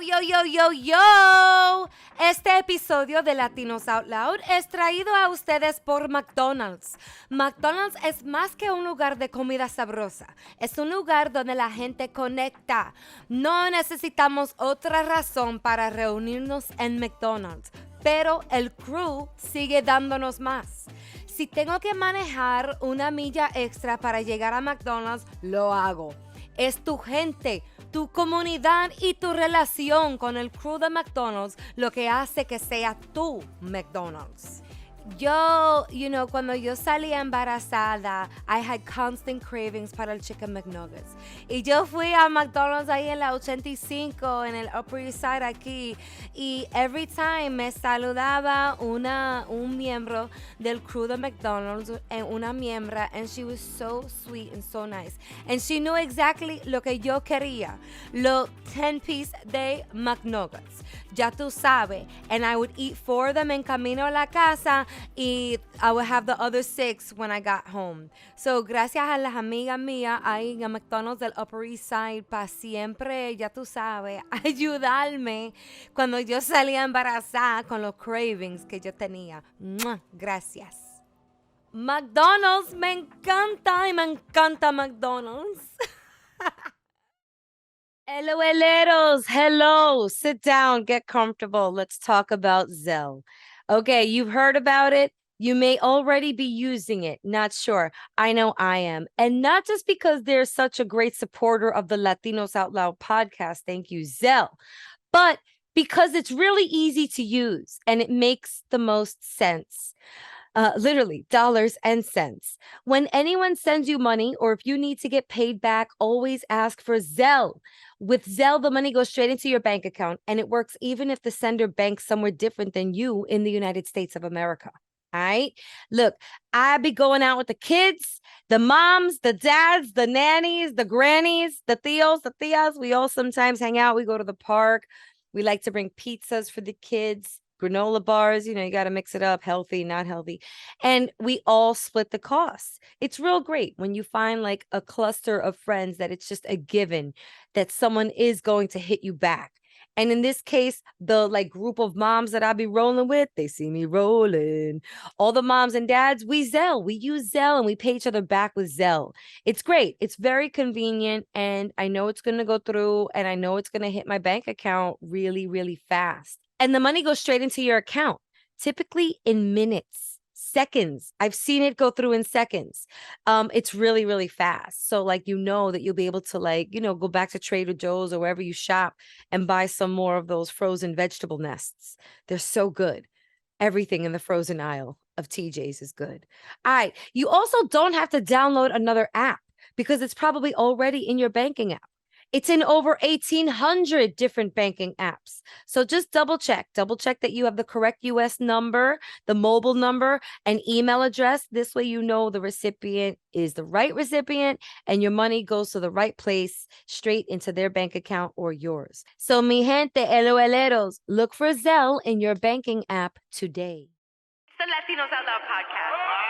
Yo. Este episodio de Latinos Out Loud es traído a ustedes por McDonald's. McDonald's es más que un lugar de comida sabrosa. Es un lugar donde la gente conecta. No necesitamos otra razón para reunirnos en McDonald's, pero el crew sigue dándonos más. Si tengo que manejar una milla extra para llegar a McDonald's, lo hago. Es tu gente, tu comunidad y tu relación con el crew de McDonald's lo que hace que sea tu McDonald's. Yo, cuando yo salía embarazada, I had constant cravings para el Chicken McNuggets. Y yo fui a McDonald's ahí en la 85, en el Upper East Side aquí. Y every time me saludaba un miembro del crew de McDonald's, una miembra, and she was so sweet and so nice. And she knew exactly lo que yo quería. Los 10-piece de McNuggets. Ya tú sabes. And I would eat 4 of them en camino a la casa. Y I would have the other 6 when I got home. So, gracias a las amigas mías ahí en McDonald's del Upper East Side para siempre, ya tú sabes, ayudarme cuando yo salía embarazada con los cravings que yo tenía. ¡Mua! Gracias. McDonald's, me encanta y me encanta McDonald's. Hello. Sit down, get comfortable. Let's talk about Zelle. Okay, you've heard about it. You may already be using it. Not sure. I know I am. And not just because they're such a great supporter of the Latinos Out Loud podcast. Thank you, Zelle. But because it's really easy to use and it makes the most sense. Literally, dollars and cents. When anyone sends you money or if you need to get paid back, always ask for Zelle. With Zelle, the money goes straight into your bank account, and it works even if the sender banks somewhere different than you in the United States of America. All right? Look, I be going out with the kids, the moms, the dads, the nannies, the grannies, the tios, the tias. We all sometimes hang out. We go to the park. We like to bring pizzas for the kids. Granola bars, you got to mix it up, healthy, not healthy. And we all split the costs. It's real great when you find like a cluster of friends that it's just a given that someone is going to hit you back. And in this case, the group of moms that I be rolling with, they see me rolling. All the moms and dads, we use Zelle, and we pay each other back with Zelle. It's great. It's very convenient, and I know it's going to go through, and I know it's going to hit my bank account really, really fast. And the money goes straight into your account, typically in minutes, seconds. I've seen it go through in seconds. It's really, really fast. So that you'll be able to go back to Trader Joe's or wherever you shop and buy some more of those frozen vegetable nests. They're so good. Everything in the frozen aisle of TJ's is good. All right. You also don't have to download another app because it's probably already in your banking app. It's in over 1,800 different banking apps. So just double check that you have the correct US number, the mobile number, and email address. This way you know the recipient is the right recipient and your money goes to the right place, straight into their bank account or yours. So mi gente, LOLeros, look for Zelle in your banking app today. It's the Latinos Out Loud podcast.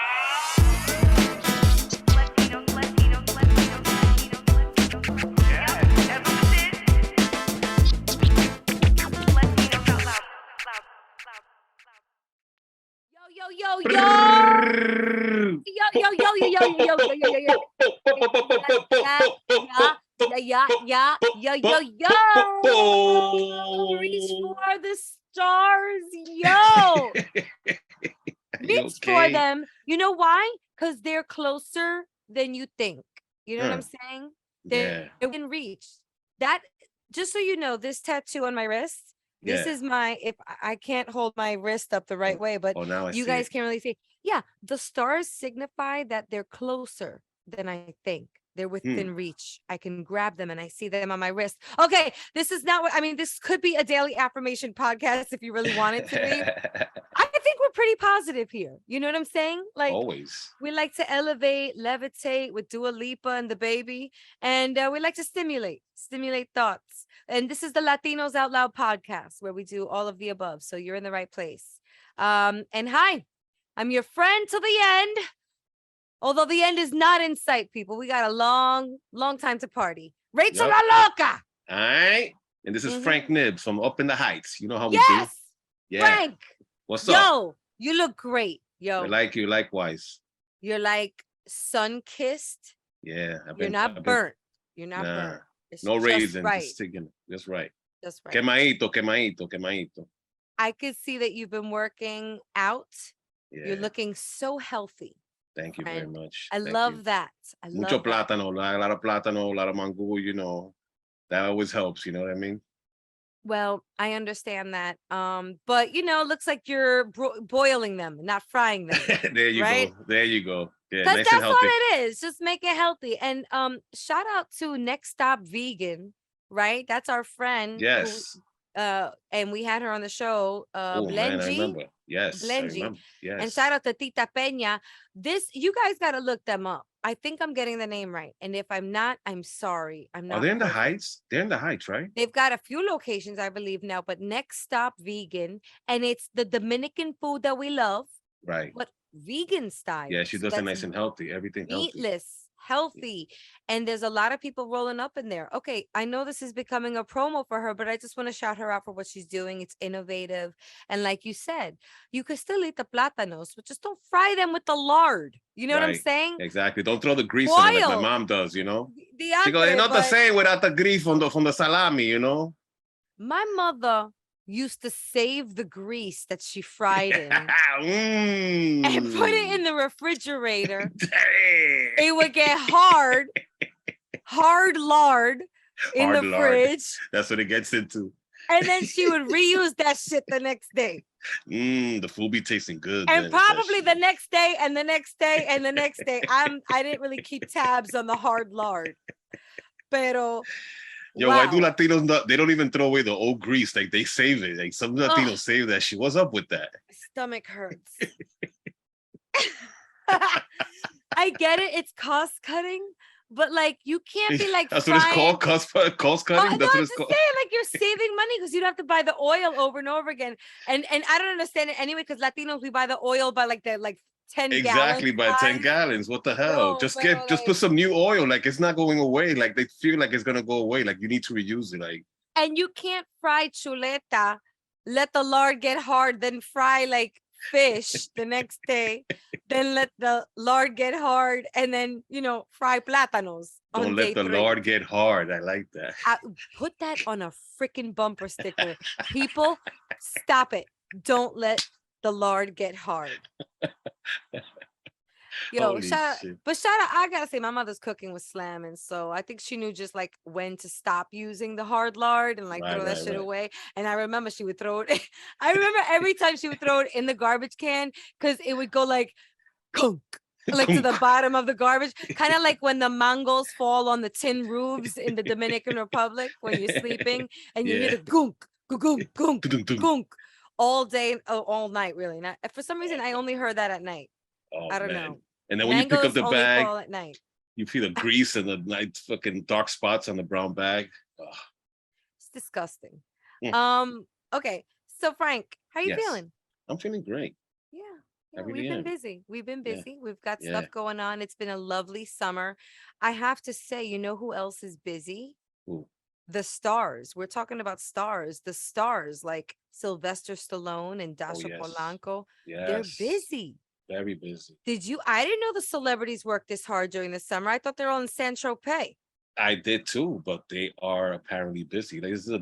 Reach for the stars, yo. Reach for them. You know why? Because they're closer than you think. You know what I'm saying? They're in reach. That, just so you know, this tattoo on my wrist, this is if I can't hold my wrist up the right way, but you guys can't really see. Yeah, the stars signify that they're closer than I think. They're within reach. I can grab them and I see them on my wrist. Okay, this is not this could be a daily affirmation podcast if you really want it to be. I think we're pretty positive here. You know what I'm saying? Always. We like to elevate, levitate with Dua Lipa and the baby. And we like to stimulate thoughts. And this is the Latinos Out Loud podcast where we do all of the above. So you're in the right place. And hi, I'm your friend to the end. Although the end is not in sight, people. We got a long time to party. Rachel La Loca. All right. And this is Frank Nibbs from Up in the Heights. You know how we do. Yes, Yeah. Frank. What's up? Yo, you look great. I Yo, like you likewise. you're like sun-kissed. Yeah. You're I've not been, burnt. You're not nah. burnt. It's No just raisin, right. just taking just right. Just right. Quemadito, quemadito, quemadito. I could see that you've been working out. You're Yeah. looking so healthy, Thank you very friend. much. I Thank you. love that. I Mucho love that. plátano, a lot of plátano, a lot of mango, you know. That always helps, you know what I mean? Well, I understand that. But looks like you're boiling them, not frying them, There you right? go. There you go. Yeah, Because nice and that's all healthy. it is. Just make it healthy. And shout out to Next Stop Vegan, right? That's our friend who Yes. and we had her on the show, Oh man, I Blenji. remember. Yes, I Blenji. remember. And shout Yes. out to Tita Peña. This, you guys got to look them up. I think I'm getting the name right. And if I'm not, I'm sorry. I'm Are not they in the perfect. Heights? They're in the Heights, right? They've got a few locations, I believe now, but Next Stop Vegan. And it's the Dominican food that we love, Right. but vegan style. Yeah, she So does it that's nice and healthy. Everything healthy. meatless, healthy. And there's a lot of people rolling up in there. Okay, I know this is becoming a promo for her, but I just want to shout her out for what she's doing. It's innovative. And like you said, you can still eat the plátanos, but just don't fry them with the lard. You know what I'm Right. saying? Exactly. Don't throw the grease on it like my Boil mom does, you know? She goes, it's diantre, not the but same without the grease from the salami, you know? my mother used to save the grease that she fried in and put it mm. in the refrigerator. It would get hard lard in Hard the lard. fridge. That's what it gets into. And then she would reuse that shit the next day. The food be tasting good. And Then, probably the next day and the next day and the next day. I didn't really keep tabs on the hard lard. Pero Yo, why do wow. Latinos not, they don't even throw away the old grease? Like they save it. Like some Latinos Oh, save that shit. What's up with that? stomach hurts. I get it, it's cost cutting, but like you can't be like That's what it's frying. called, cost cutting. No, That's what I'm it's just called. saying, like you're saving money because you don't have to buy the oil over and over again. And I don't understand it anyway, because Latinos, we buy the oil by like 10 gallons. Exactly, by 10 gallons. What the hell? No, pero Just put like, some new oil. Like it's not going away. Like they feel like it's gonna go away. Like you need to reuse it. Like and you can't fry chuleta, let the lard get hard, then fry like fish the next day, then let the lard get hard, and then fry plátanos on don't let day the 3. lard get hard. I like that. Put that on a freaking bumper sticker. People, stop it. Don't let the lard get hard. Yo, Holy shout out, shit. but shout out, I gotta say, my mother's cooking was slamming. So I think she knew just like when to stop using the hard lard and like throw that shit Right. away. And I remember she would throw it. I remember every time she would throw it in the garbage can because it would go like, gunk, like to the bottom of the garbage, kind of like when the mangoes fall on the tin roofs in the Dominican Republic when you're sleeping and you hear the gunk, gunk, gunk, gunk all day, all night. Really, not for some reason I only heard that at night. Oh, I don't man. know. And then when you pick up Mangoes the only bag, fall at night. you feel the grease and the night fucking dark spots on the brown bag. Oh. It's disgusting. Mm. Okay. So Frank, how you Yes. feeling? I'm feeling great. Yeah, really we've been am. busy. We've been Yeah. busy. We've got Yeah. stuff going on. It's been a lovely summer. I have to say, you know who else is busy? Ooh. The stars. We're talking about stars. The stars like Sylvester Stallone and Dascha yes. Polanco. Yes. They're busy. Very busy. I didn't know the celebrities work this hard during the summer. I thought they're all in San Tropez. I did too, but they are apparently busy. Like, this is a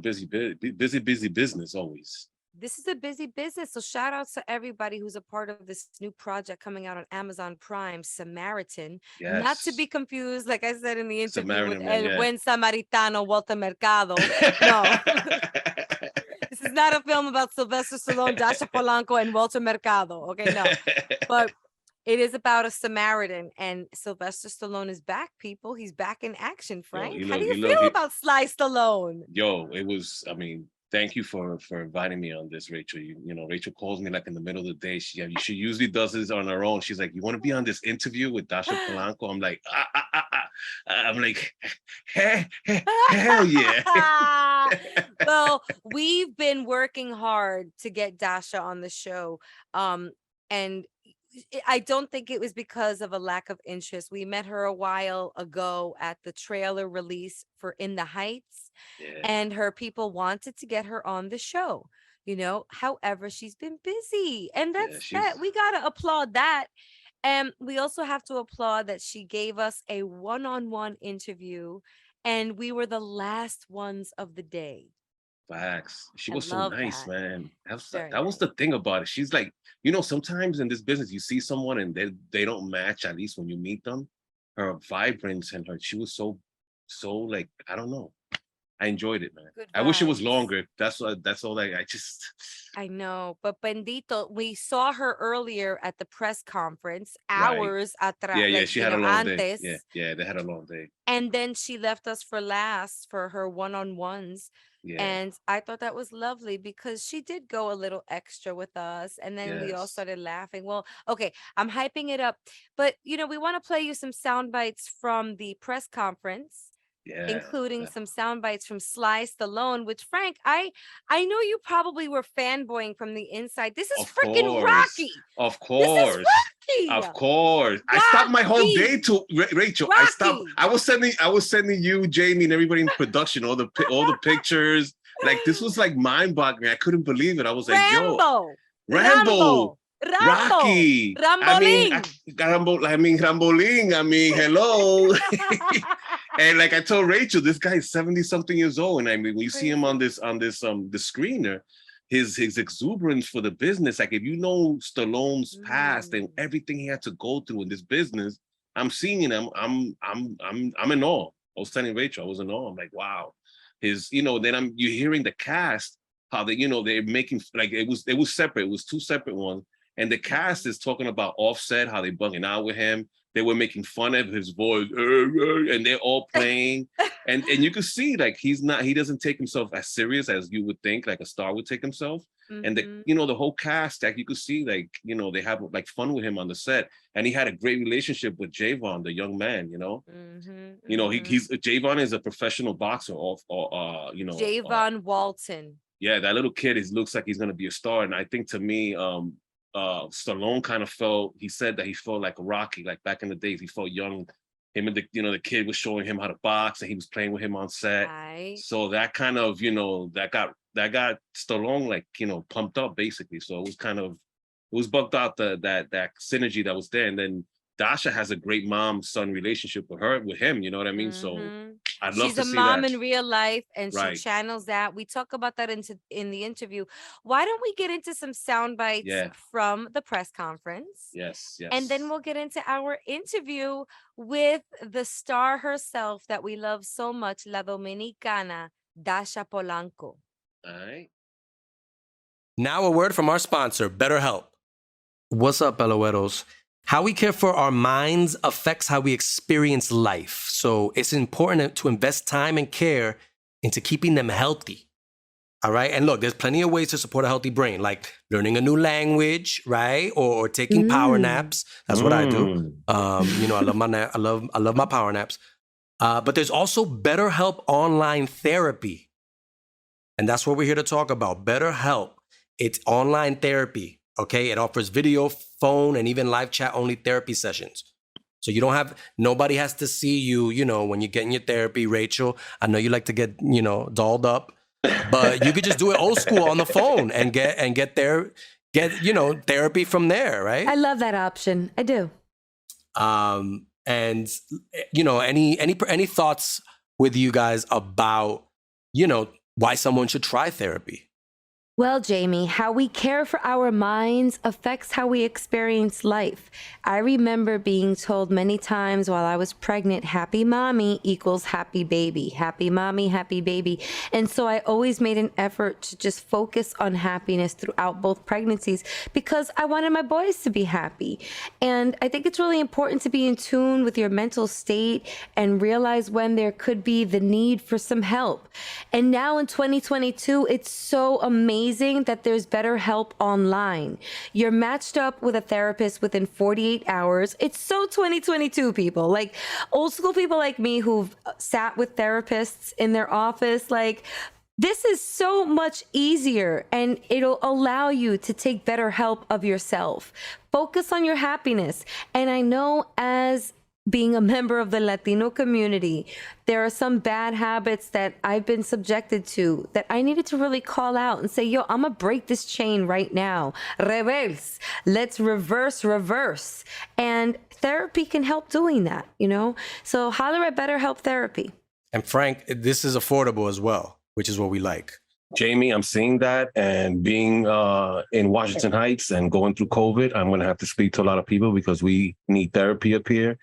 busy business always. This is a busy business. So shout out to everybody who's a part of this new project coming out on Amazon Prime, Samaritan. Yes. Not to be confused, like I said in the interview, Samaritan, with man, El Buen Samaritano, Walter Mercado. No. This is not a film about Sylvester Stallone, Dasha Polanco, and Walter Mercado. Okay, no. But it is about a Samaritan, and Sylvester Stallone is back, people. He's back in action, Frank. How do you feel about Sly Stallone? Yo, it was, I mean, thank you for inviting me on this, Rachel. You know, Rachel calls me like in the middle of the day. She usually does this on her own. She's like, "You want to be on this interview with Dasha Polanco?" I'm like, I'm like, hell yeah. Well, we've been working hard to get Dasha on the show. And I don't think it was because of a lack of interest. We met her a while ago at the trailer release for In the Heights, Yeah, and her people wanted to get her on the show. However, she's been busy, and yeah, that's she's that. We gotta applaud that. And we also have to applaud that she gave us a one-on-one interview, and we were the last ones of the day. facts. She I was so love nice, that. man. Very That was nice. the thing about it. She's like, sometimes in this business, you see someone and they don't match, at least when you meet them. Her vibrance and she was so like, I don't know. I enjoyed it, man. Good I wish it was vibes. longer. That's all I just I know, but Bendito, we saw her earlier at the press conference, right. hours atrás, Yeah, yeah. like, She had a long day. Yeah, antes. yeah. They had a long day. And then she left us for last for her one-on-ones. Yeah, And I thought that was lovely because she did go a little extra with us. And then we all yes, started laughing. Well, okay, I'm hyping it up. But, we want to play you some sound bites from the press conference, yeah. including some sound bites from Sly Stallone, which Frank, I know you probably were fanboying from the inside. This is Of freaking course, Rocky. of This is course, Rocky. of course. I stopped my whole day Rocky. to Rachel. I stopped. Rocky. I was sending you, Jamie, and everybody in production all the pictures. Like this was like mind boggling. I couldn't believe it. I was like, yo, Rambo. Rambo, Rambo. Rocky. Rambolin. Ramboling. I mean, hello. And like I told Rachel, this guy is 70 something years old. And I mean, when you see him on Crazy. the screener, his exuberance for the business, like if you know Stallone's past and Mm. everything he had to go through in this business, I'm seeing him. I'm in awe. I was telling Rachel, I was in awe. I'm like, wow. Then you hearing the cast, how they're making like it was separate, it was two separate ones. And the cast Mhm. is talking about Offset, how they bugging out with him. They were making fun of his voice, and they're all playing. And you can see like he doesn't take himself as serious as you would think like a star would take himself. And Mhm. the whole cast, like you could see like they have like fun with him on the set. And he had a great relationship with Javon, the young man. Mhm. He's Mhm. Javon is a professional boxer, Javon Walton. yeah, that little kid looks like he's gonna be a star. And I think to me, Stallone kind of he said that he felt like Rocky, like back in the days, he felt young. Him and the kid was showing him how to box and he was playing with him on set. I So that kind of, that got Stallone like, pumped up basically. So it was bugged out that synergy that was there. And then Dasha has a great mom-son relationship with him, you know what I mean? So Mhm. I'd love She's to a see mom that. in real life and she Right. channels that. We talk about that in the interview. Why don't we get into some sound bites Yeah. from the press conference? Yes. And then Yes. we'll get into our interview with the star herself that we love so much, La Dominicana, Dasha Polanco. All right. Now, a word from our sponsor, BetterHelp. What's up, Eloeros? How we care for our minds affects how we experience life. So it's important to invest time and care into keeping them healthy. All right. And look, there's plenty of ways to support a healthy brain, like learning a new language, right? Or taking power Mm. naps. That's what I do. Mm. I love I love my power naps. But there's also BetterHelp online therapy. And that's what we're here to talk about. BetterHelp. It's online therapy. Okay. It offers video, phone, and even live chat only therapy sessions. So nobody has to see you, when you're getting your therapy, Rachel. I know you like to get, dolled up, but you could just do it old school on the phone and get therapy from there, I right? love that option. I do. And any thoughts with you guys about, why someone should try therapy? Well, Jamie, how we care for our minds affects how we experience life. I remember being told many times while I was pregnant, happy mommy equals happy baby, happy mommy, happy baby. And so I always made an effort to just focus on happiness throughout both pregnancies because I wanted my boys to be happy. And I think it's really important to be in tune with your mental state and realize when there could be the need for some help. And now in 2022, it's so amazing that there's BetterHelp online. You're matched up with a therapist within 48 hours. It's so 2022, people. Like old school people like me who've sat with therapists in their office, like This is so much easier and it'll allow you to take better help of yourself. Focus on your happiness. And I know as being a member of the Latino community, there are some bad habits that I've been subjected to that I needed to really call out and say, yo, I'm gonna break this chain right now. Reverse. Let's reverse. And therapy can help doing that, you know? So holler at BetterHelp Therapy. And Frank, this is affordable as well, which is what we like. Jamie, I'm seeing that, and being in Washington Heights and going through COVID, I'm going to have to speak to a lot of people because we need therapy up here.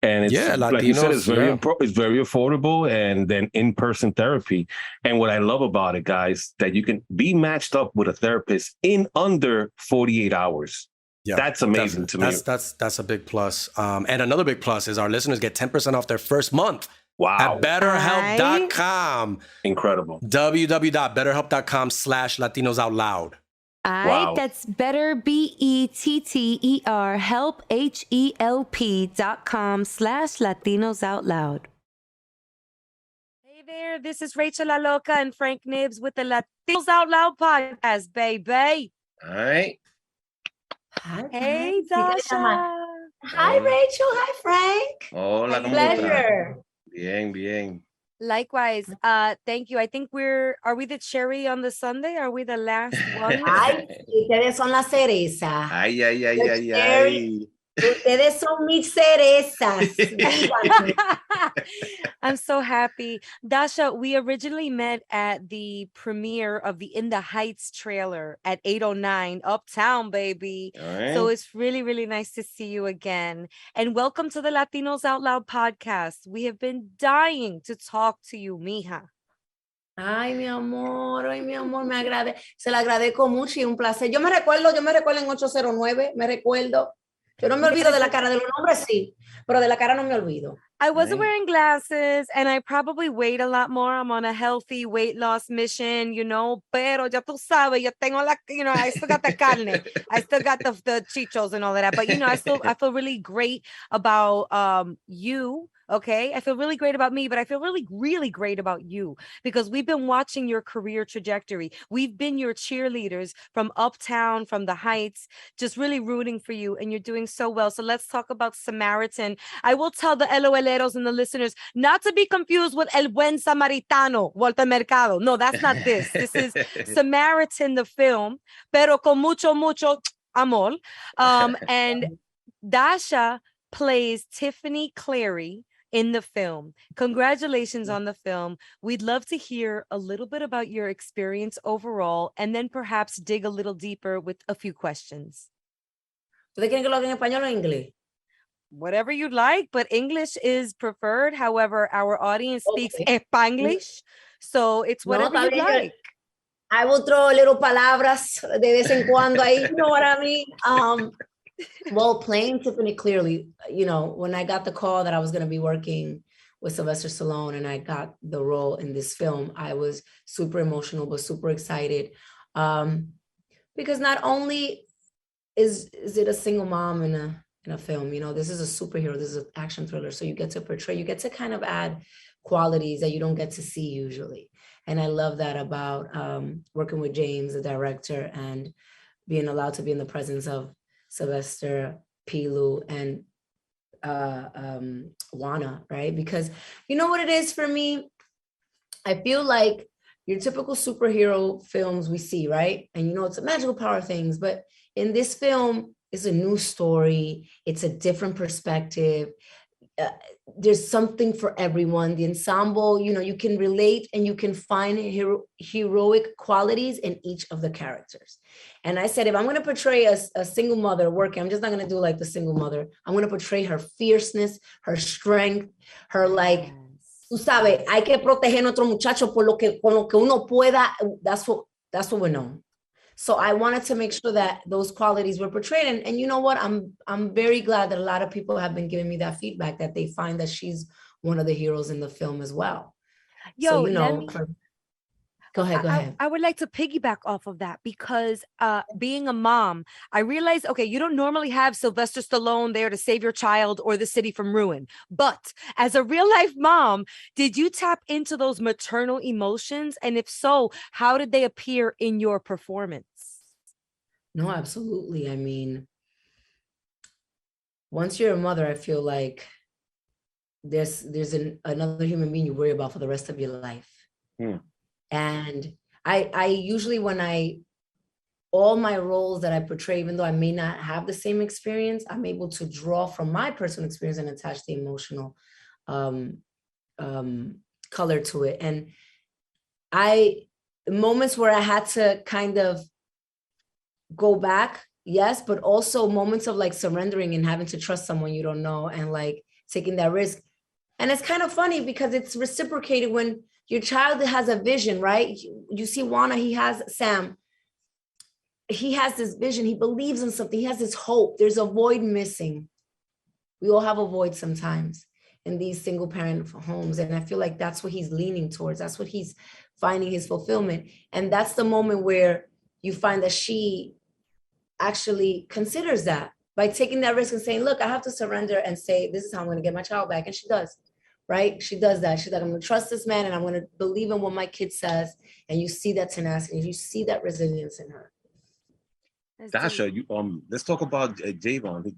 And it's like you said, it's it's very affordable, and then in-person therapy. And what I love about it, guys, that you can be matched up with a therapist in under 48 hours. Yeah, that's amazing to me. That's a big plus. And another big plus is our listeners get 10% off their first month. Wow. At BetterHelp.com. Incredible. www.betterhelp.com/LatinosOutLoud. Wow. That's better, BETTER, help, HELP.com/LatinosOutLoud. Hey there, this is Rachel La Loca and Frank Nibbs with the Latinos Out Loud podcast, baby. All right. Hey, Dascha. Hi, Rachel. Hi, Frank. Hola, pleasure. Bien. Likewise. Thank you. I think are we the cherry on the sundae? Are we the last one? Ay, ustedes son la cereza. Ay. Ustedes son mis cerezas. I'm so happy. Dascha, we originally met at the premiere of the In the Heights trailer at 809 Uptown, baby. Right. So it's really, really nice to see you again. And welcome to the Latinos Out Loud podcast. We have been dying to talk to you, mija. Ay, mi amor, se le agradezco mucho y un placer. Yo me recuerdo en 809, me recuerdo. Yo no me olvido de la cara, de los nombres sí, pero de la cara no me olvido. I wasn't wearing glasses and I probably weighed a lot more. I'm on a healthy weight loss mission, you know, pero ya tú sabes, yo tengo I still got the carne. I still got the chichos and all of that. But, you know, I feel really great about you. Okay. I feel really great about me, but I feel really, really great about you because we've been watching your career trajectory. We've been your cheerleaders from Uptown, from the Heights, just really rooting for you. And you're doing so well. So let's talk about Samaritan. I will tell the LOLeros and the listeners not to be confused with El Buen Samaritano, Walter Mercado. No, that's not this. This is Samaritan, the film, pero con mucho amor. And Dascha plays Tiffany Clary in the film. Congratulations on the film. We'd love to hear a little bit about your experience overall and then perhaps dig a little deeper with a few questions. ¿Ustedes quieren que lo haga en español o en inglés? Whatever you'd like, but English is preferred. However, our audience speaks Spanglish, so it's whatever you'd like. I will throw little palabras de vez en cuando ahí, you know what I mean? Well, playing Tiffany Clearly, you know, when I got the call that I was going to be working with Sylvester Stallone and I got the role in this film, I was super emotional, but super excited. Because not only is it a single mom in a film, you know, this is a superhero, this is an action thriller. So you get to kind of add qualities that you don't get to see usually. And I love that about working with James, the director, and being allowed to be in the presence of Sylvester, Pilu, and Juana, right? Because you know what it is for me? I feel like your typical superhero films we see, right? And you know, it's a magical power things, but in this film, it's a new story. It's a different perspective. There's something for everyone. The ensemble, you know, you can relate and you can find heroic qualities in each of the characters. And I said, if I'm going to portray a single mother working, I'm just not going to do like the single mother. I'm going to portray her fierceness, her strength, her like, tú sabes, hay que proteger a nuestro muchacho con lo que uno pueda. That's what we know. So I wanted to make sure that those qualities were portrayed. And you know what? I'm very glad that a lot of people have been giving me that feedback, that they find that she's one of the heroes in the film as well. Yo, so, you know, Go ahead, go ahead. I would like to piggyback off of that because being a mom, I realized, okay, you don't normally have Sylvester Stallone there to save your child or the city from ruin. But as a real life mom, did you tap into those maternal emotions? And if so, how did they appear in your performance? No, absolutely. I mean, once you're a mother, I feel like there's another human being you worry about for the rest of your life. Hmm. And I usually, all my roles that I portray, even though I may not have the same experience, I'm able to draw from my personal experience and attach the emotional um, color to it. And moments where I had to kind of go back, yes, but also moments of like surrendering and having to trust someone you don't know and like taking that risk. And it's kind of funny because it's reciprocated when your child has a vision, right? You see Juana, Sam, he has this vision. He believes in something. He has this hope. There's a void missing. We all have a void sometimes in these single parent homes. And I feel like that's what he's leaning towards. That's what he's finding his fulfillment. And that's the moment where you find that she actually considers that by taking that risk and saying, look, I have to surrender and say, this is how I'm going to get my child back. And she does, right? She does that. She's like, I'm going to trust this man and I'm going to believe in what my kid says. And you see that tenacity, you see that resilience in her. Dascha, let's talk about Javon.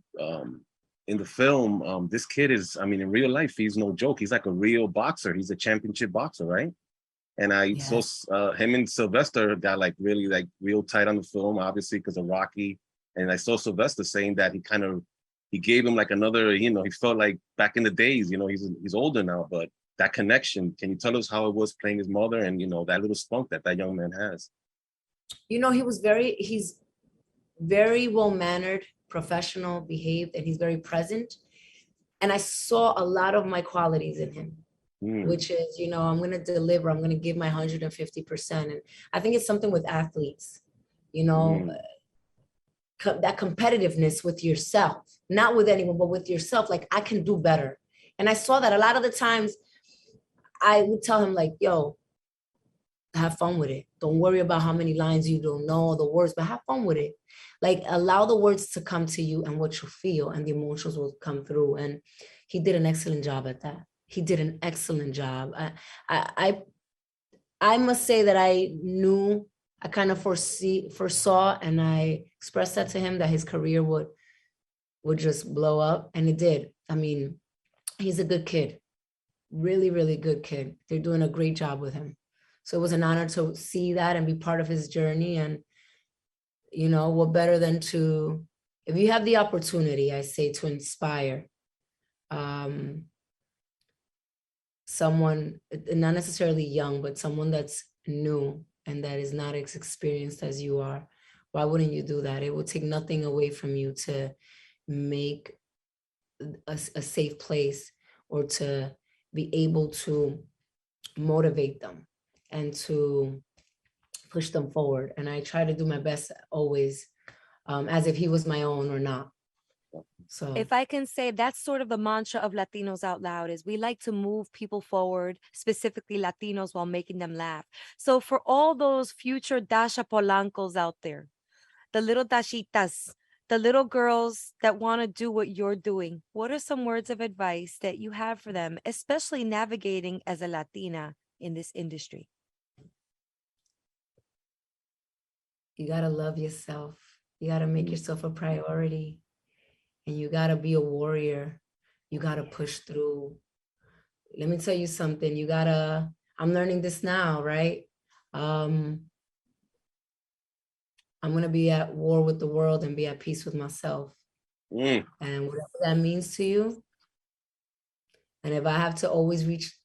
In the film, this kid is, I mean, in real life, he's no joke. He's like a real boxer. He's a championship boxer, right? And I saw him and Sylvester got like really like real tight on the film, obviously because of Rocky. And I saw Sylvester saying that he gave him like another, he felt like back in the days, he's older now, but that connection. Can you tell us how it was playing his mother and that little spunk that young man has? He's very well-mannered, professional, behaved, and he's very present. And I saw a lot of my qualities in him. Which is, I'm going to deliver, I'm going to give my 150%. And I think it's something with athletes, that competitiveness with yourself, not with anyone, but with yourself. Like, I can do better. And I saw that a lot of the times I would tell him like, yo, have fun with it. Don't worry about how many lines you don't know, the words, but have fun with it. Like, allow the words to come to you and what you feel, and the emotions will come through. And he did an excellent job at that. He did an excellent job. I must say that I kind of foresaw, and I expressed that to him that his career would just blow up, and it did. I mean, he's a good kid, really, really good kid. They're doing a great job with him. So it was an honor to see that and be part of his journey. And, what better than to, if you have the opportunity, I say, to inspire someone, not necessarily young, but someone that's new and that is not as experienced as you are, why wouldn't you do that? It will take nothing away from you to make a safe place or to be able to motivate them and to push them forward. And I try to do my best always, as if he was my own or not. So if I can say, that's sort of the mantra of Latinos Out Loud, is we like to move people forward, specifically Latinos, while making them laugh. So for all those future Dascha Polancos out there, the little Dashitas, the little girls that want to do what you're doing, what are some words of advice that you have for them, especially navigating as a Latina in this industry? You got to love yourself. You got to make yourself a priority. And you got to be a warrior. You got to push through. Let me tell you something. I'm learning this now, right? I'm going to be at war with the world and be at peace with myself. And whatever that means to you. And if I have to always reach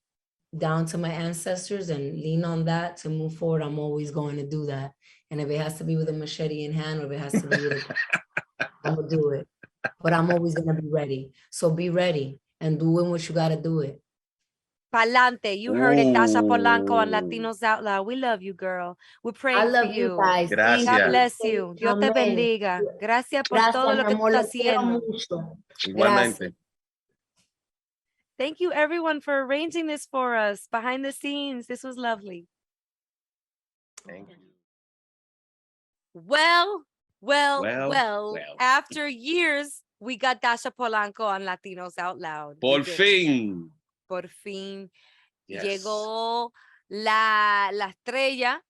down to my ancestors and lean on that to move forward, I'm always going to do that. And if it has to be with a machete in hand, or if it has to be with I'm going to do it. But I'm always going to be ready. So be ready and doing what you got to do it. Pa'lante, you heard it, Dascha Polanco on Latinos Out Loud. We love you, girl. We're praying for you. I love you guys. Gracias. God bless you. Dios te bendiga. Gracias por todo lo que tú estás haciendo. Igualmente. Thank you, everyone, for arranging this for us behind the scenes. This was lovely. Thank you. Well, Well. after years, we got Dasha Polanco on Latinos Out Loud. We Por did it. fin. Por fin. Yes. Llegó la estrella.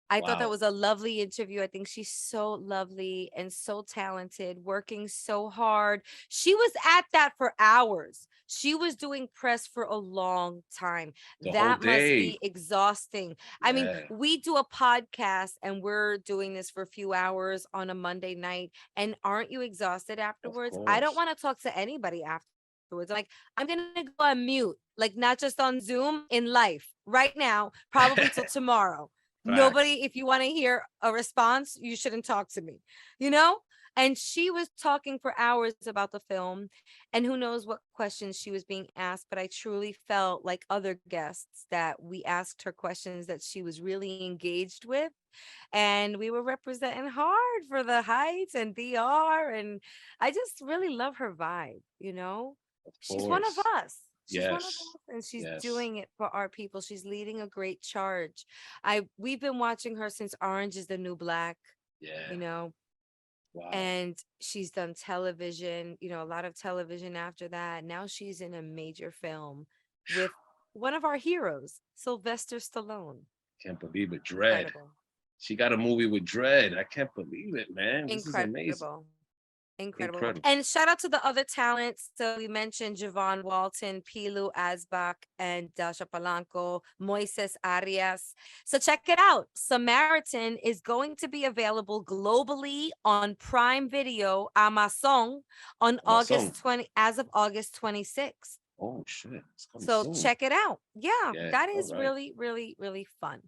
I thought that Wow. was a lovely interview. I think she's so lovely and so talented, working so hard. She was at that for hours. She was doing press for a long time. The whole That must day. be exhausting. I mean, Yeah. we do a podcast and we're doing this for a few hours on a Monday night. And aren't you exhausted afterwards? I don't course. want to talk to anybody afterwards. Like, I'm going to go on mute, like not just on Zoom, in life right now, probably till tomorrow. Nobody, if you want to hear a response, you shouldn't talk to me, you know? And she was talking for hours about the film, and who knows what questions she was being asked. But I truly felt like other guests that we asked her questions that she was really engaged with. And we were representing hard for the Heights and DR. And I just really love her vibe, you know? Of She's one of course. us. She's one of us, Yes. and she's Yes. doing it for our people. She's leading a great charge. We've been watching her since Orange is the New Black, Yeah. you know, Wow. and she's done television, you know, a lot of television after that. Now she's in a major film with one of our heroes, Sylvester Stallone. Can't believe it. Dread. Incredible. She got a movie with Dread. I can't believe it, man. This is amazing. Incredible. Incredible. And shout out to the other talents. So we mentioned Javon Walton, Pilu Asbach, and Dasha Polanco, Moises Arias. So check it out. Samaritan is going to be available globally on Prime Video, Amazon, on Amazon. as of August 26th. Oh shit. It's coming So soon. check it out. Yeah, Yeah, that is all right. really, really, really fun.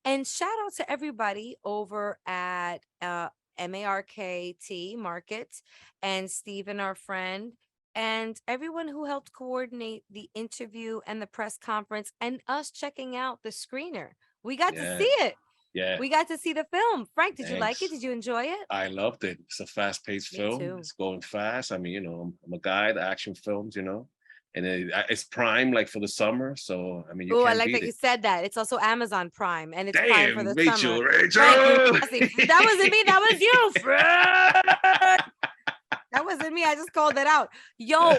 And shout out to everybody over at MARKT Market, and Stephen, our friend, and everyone who helped coordinate the interview and the press conference, and us checking out the screener. We got to see it. Yeah. We got to see the film. Frank, did you like it? Thanks. Did you enjoy it? I loved it. It's a fast-paced Me film. too. It's going fast. I mean, you know, I'm a guy, the action films, you know, and it's prime like for the summer. So I mean, you Oh, I can't like beat that it. you said that. It's also Amazon Prime, and it's Prime for Damn, the Rachel, summer. Rachel. Frank, you're classy. That wasn't me. That was you, Frank. That wasn't me. I just called it out. Yo,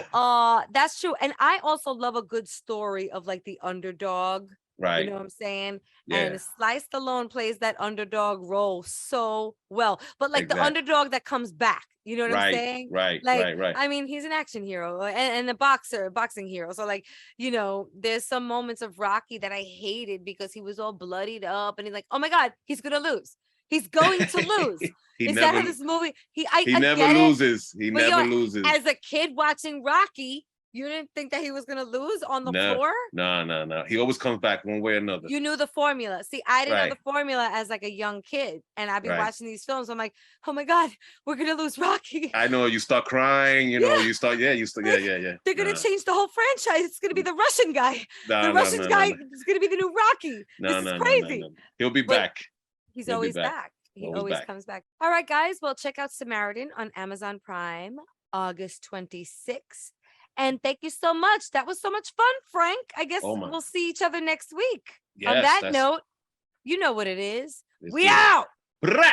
that's true. And I also love a good story of like the underdog. Right. You know what I'm saying? Yeah. And Sly Stallone plays that underdog role so well. But like the Exact- underdog that comes back. You know what I'm Right, saying? right, Like, right. I mean, he's an action hero and a boxing hero. So like, you know, there's some moments of Rocky that I hated because he was all bloodied up and he's like, oh my God, he's gonna lose. He's going to lose. He Is never, that how this movie? he I never get it, loses. He but never yo, loses. as a kid watching Rocky, you didn't think that he was gonna lose on the floor? No. He always comes back one way or another. You knew the formula. See, I didn't know Right. the formula as like a young kid, and I'd be Right. watching these films. I'm like, oh my God, we're gonna lose Rocky. I know, you start crying, you know, Yeah. you start, yeah. They're gonna change the whole franchise. It's gonna be the Russian guy. The Russian guy is gonna be the new Rocky. This is crazy. No. He'll be But back. He's He'll be always back. back. He Always always back. comes back. All right, guys. Well, check out Samaritan on Amazon Prime, August 26th. And thank you so much. That was so much fun, Frank. I guess Oh, my. we'll see each other next week. On Yes, that that's- note, you know what it is. Let's We do it. out. Brah!